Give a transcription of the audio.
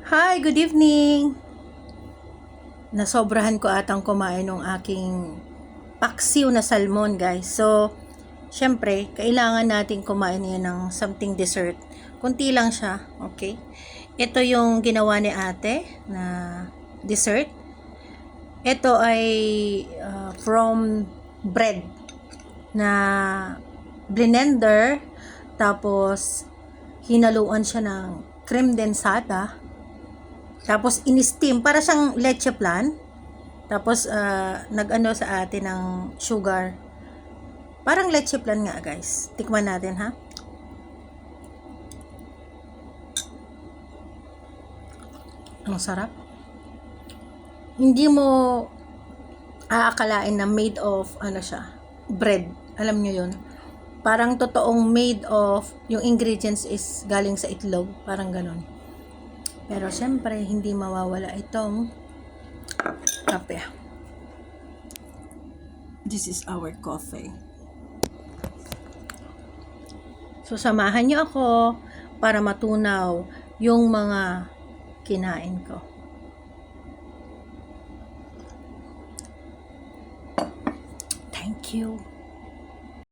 Hi, good evening! Nasobrahan ko atang kumain ng aking paksiw na salmon, guys. So, syempre, kailangan natin kumain yan ng something dessert. Kunti lang siya, okay? Ito yung ginawa ni ate na dessert. Ito ay from bread na blender, tapos hinaluan siya ng creme densada, tapos in-steam para siyang leche plan. Tapos nag-ano sa atin ng sugar. Parang leche plan nga, guys. Tikman natin, ha. Ang sarap. Hindi mo aakalain na made of ano siya, bread. Alam nyo yun. Parang totoong made of, yung ingredients is galing sa itlog. Parang ganon. Pero syempre, hindi mawawala itong kape. This is our coffee. So, samahan niyo ako para matunaw yung mga kinain ko. Thank you.